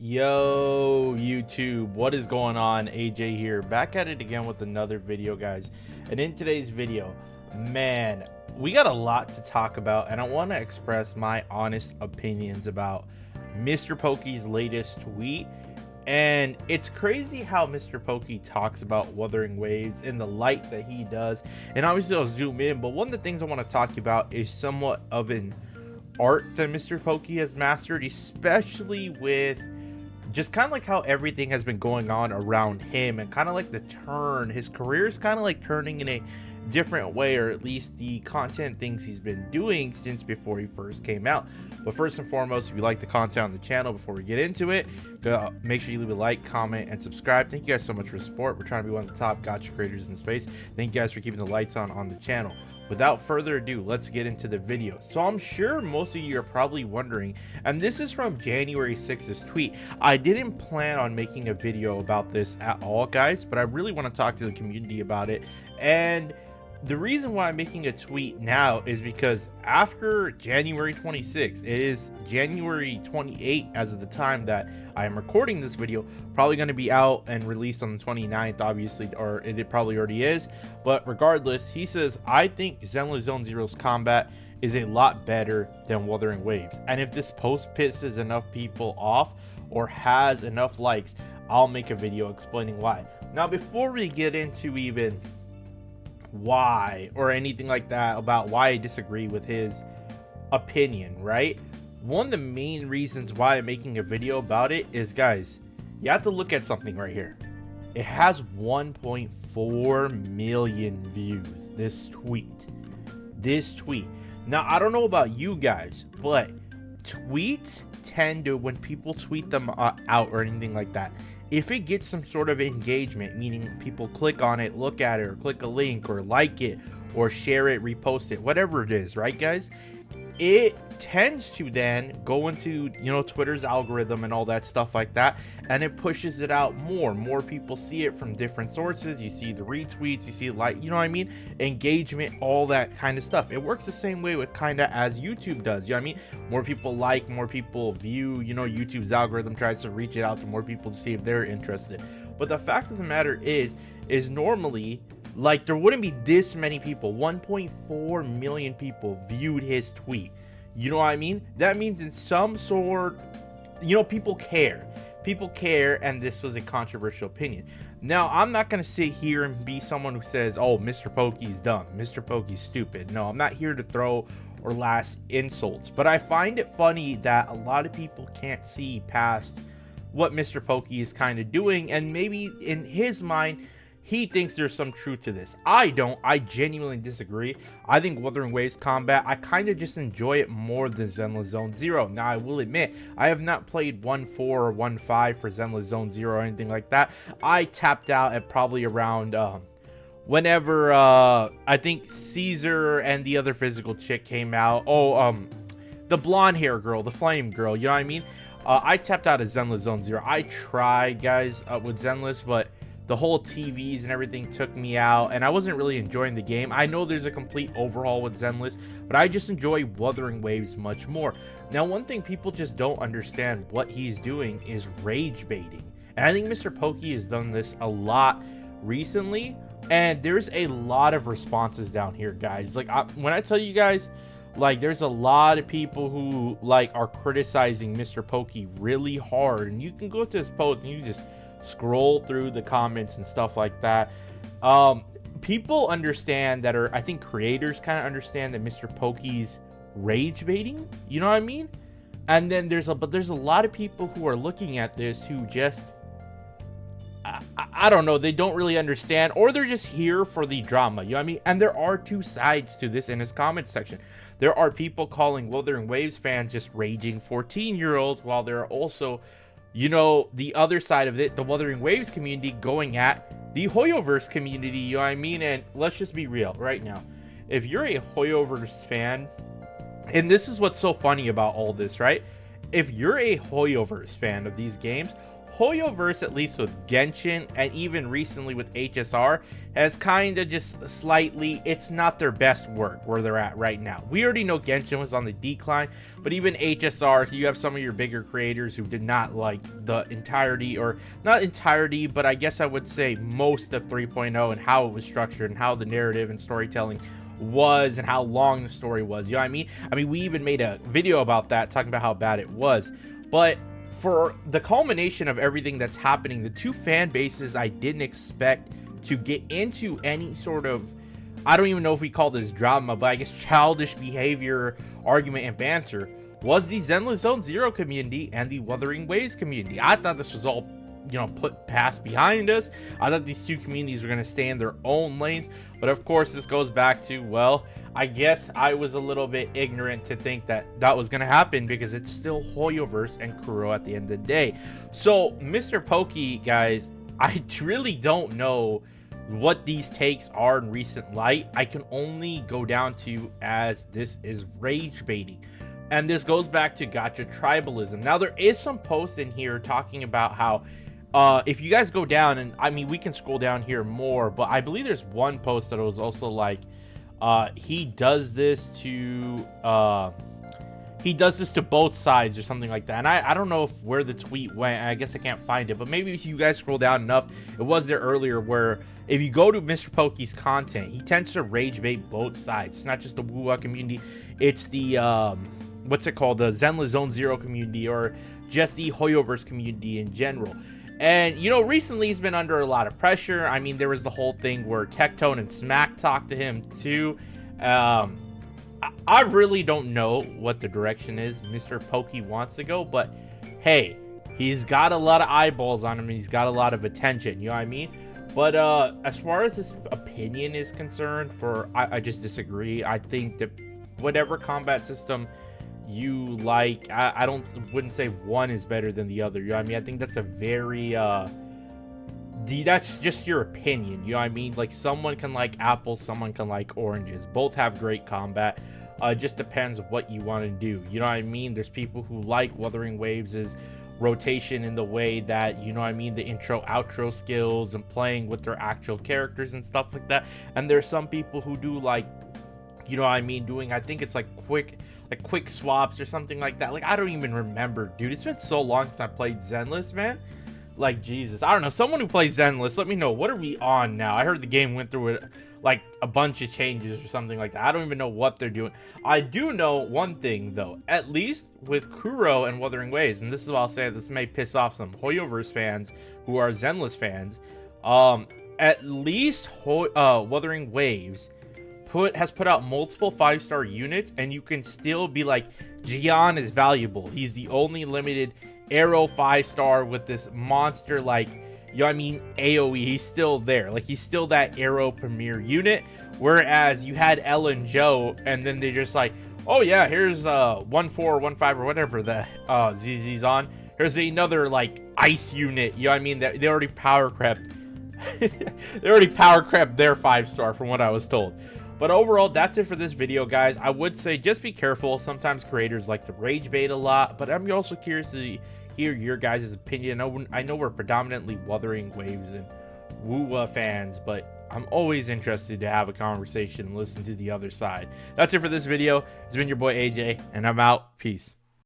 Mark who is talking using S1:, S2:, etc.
S1: Yo YouTube, what is going on? AJ here, back at it again with another video, guys. And in today's video, man, we got a lot to talk about, and I want to express my honest opinions about Mr. Pokke's latest tweet. And it's crazy how Mr. Pokke talks about Wuthering Waves in the light that he does, and obviously I'll zoom in, but one of the things I want to talk about is somewhat of an art that Mr. Pokke has mastered, especially with just kind of like how everything has been going on around him, and kind of like the turn, his career is kind of like turning in a different way, or at least the content things he's been doing since before he first came out. But first and foremost, if you like the content on the channel, before we get into it, make sure you leave a like, comment, and subscribe. Thank you guys so much for the support. We're trying to be one of the top gacha creators in space. Thank you guys for keeping the lights on the channel. Without further ado, let's get into the video. So I'm sure most of you are probably wondering, and this is from January 6th's tweet. I didn't plan on making a video about this at all, guys, but I really want to talk to the community about it. And the reason why I'm making a tweet now is because after January 26th, it is January 28th as of the time that I am recording this video, probably going to be out and released on the 29th, obviously, or it probably already is. But regardless, he says, I think Zenless Zone Zero's combat is a lot better than Wuthering Waves. And if this post pisses enough people off or has enough likes, I'll make a video explaining why. Now, before we get into even why or anything like that about why I disagree with his opinion, right? One of the main reasons why I'm making a video about it is, guys, you have to look at something right here. It has 1.4 million views, this tweet. Now, I don't know about you guys, but tweets tend to, when people tweet them out or anything like that, if it gets some sort of engagement, meaning people click on it, look at it, or click a link, or like it, or share it, repost it, whatever it is, right, guys? It tends to then go into, you know, Twitter's algorithm and all that stuff like that, and it pushes it out more people see it from different sources. You see the retweets, you see, like, you know what I mean, engagement, all that kind of stuff. It works the same way with kind of as YouTube does, you know what I mean? More people like, more people view, you know, YouTube's algorithm tries to reach it out to more people to see if they're interested. But the fact of the matter is normally, like, there wouldn't be this many people. 1.4 million people viewed his tweet. You know what I mean? That means in some sort, you know, people care, and this was a controversial opinion. Now, I'm not going to sit here and be someone who says, oh, Mr. Pokke's dumb, Mr. Pokke's stupid. No, I'm not here to throw or last insults, but I find it funny that a lot of people can't see past what Mr. Pokke is kind of doing, and maybe in his mind, he thinks there's some truth to this. I don't. I genuinely disagree. I think Wuthering Waves combat, I kind of just enjoy it more than Zenless Zone Zero. Now, I will admit, I have not played 1.4 or 1.5 for Zenless Zone Zero or anything like that. I tapped out at probably around whenever I think Caesar and the other physical chick came out. The blonde hair girl, the flame girl, you know what I mean? I tapped out at Zenless Zone Zero. I tried, guys, with Zenless, but the whole TVs and everything took me out, and I wasn't really enjoying the game. I know there's a complete overhaul with Zenless, but I just enjoy Wuthering Waves much more. Now, one thing people just don't understand what he's doing is rage baiting. And I think Mr. Pokke has done this a lot recently, and there's a lot of responses down here, guys. Like, when I tell you guys, like, there's a lot of people who, like, are criticizing Mr. Pokke really hard, and you can go to his post and you just scroll through the comments and stuff like that. People understand that, or I think creators kind of understand that Mr. Pokke's rage baiting, you know what I mean? And then there's a lot of people who are looking at this who just I don't know, they don't really understand, or they're just here for the drama, you know what I mean? And there are two sides to this in his comment section. There are people calling Wuthering Waves fans just raging 14-year-olds, while there are also, you know, the other side of it, the Wuthering Waves community going at the Hoyoverse community, you know what I mean? And let's just be real right now. If you're a Hoyoverse fan, and this is what's so funny about all this, right? if you're a Hoyoverse fan of these games, Hoyoverse, at least with Genshin and even recently with HSR, has kind of just slightly, it's not their best work where they're at right now. We already know Genshin was on the decline, but even HSR, you have some of your bigger creators who did not like the entirety, or not entirety, but I guess I would say most of 3.0 and how it was structured and how the narrative and storytelling was and how long the story was. You know what I mean? I mean, we even made a video about that, talking about how bad it was. But for the culmination of everything that's happening, the two fan bases I didn't expect to get into any sort of, I don't even know if we call this drama, but I guess childish behavior, argument, and banter, was the Zenless Zone Zero community and the Wuthering Waves community. I thought this was all, you know, put past behind us. I thought these two communities were going to stay in their own lanes, but of course this goes back to, well, I guess I was a little bit ignorant to think that that was going to happen, because it's still Hoyoverse and Kuro at the end of the day. So Mr. Pokke, guys, I really don't know what these takes are in recent light. I can only go down to as this is rage baiting. And this goes back to Gacha tribalism. Now, there is some posts in here talking about how if you guys go down, and I mean, we can scroll down here more, but I believe there's one post that was also like, he does this to both sides or something like that. And I don't know where the tweet went. I guess I can't find it, but maybe if you guys scroll down enough, it was there earlier, where if you go to Mr. Pokke's content, he tends to rage bait both sides. It's not just the WUA community, it's the what's it called, the Zenless Zone Zero community, or just the Hoyoverse community in general. And, you know, recently he's been under a lot of pressure. I mean, there was the whole thing where Kektone and Smack talked to him too. I really don't know what the direction is Mr. Pokke wants to go, but hey, he's got a lot of eyeballs on him, and he's got a lot of attention, you know what I mean? But as far as his opinion is concerned, I just disagree. I think that whatever combat system you like, I wouldn't say one is better than the other, you know what I mean? I think that's a very that's just your opinion, you know what I mean? Like, someone can like apples, someone can like oranges. Both have great combat. It just depends what you want to do, you know what I mean? There's people who like Wuthering Waves' rotation in the way that, you know what I mean, the intro outro skills and playing with their actual characters and stuff like that. And there's some people who do like, you know what I mean, doing, I think it's like quick swaps or something like that. Like, I don't even remember, dude. It's been so long since I played Zenless, man. Like, Jesus, I don't know. Someone who plays Zenless, let me know. What are we on now? I heard the game went through it, like a bunch of changes or something like that. I don't even know what they're doing. I do know one thing though, at least with Kuro and Wuthering Waves, and this is what I'll say, this may piss off some Hoyoverse fans who are Zenless fans. At least Wuthering Waves has put out multiple 5-star units, and you can still be like, Jian is valuable. He's the only limited Arrow 5-star with this monster, like, you know what I mean, AoE. He's still there. Like, he's still that Arrow premier unit. Whereas you had Elle and Joe, and then they just like, oh yeah, here's 1-4, 1-5, or whatever the ZZ's on. Here's another like ice unit. You know what I mean? They already power crept. They already power crept their 5-star from what I was told. But overall, that's it for this video, guys. I would say just be careful. Sometimes creators like to rage bait a lot, but I'm also curious to hear your guys' opinion. I know we're predominantly Wuthering Waves and WUA fans, but I'm always interested to have a conversation and listen to the other side. That's it for this video. It's been your boy AJ, and I'm out. Peace.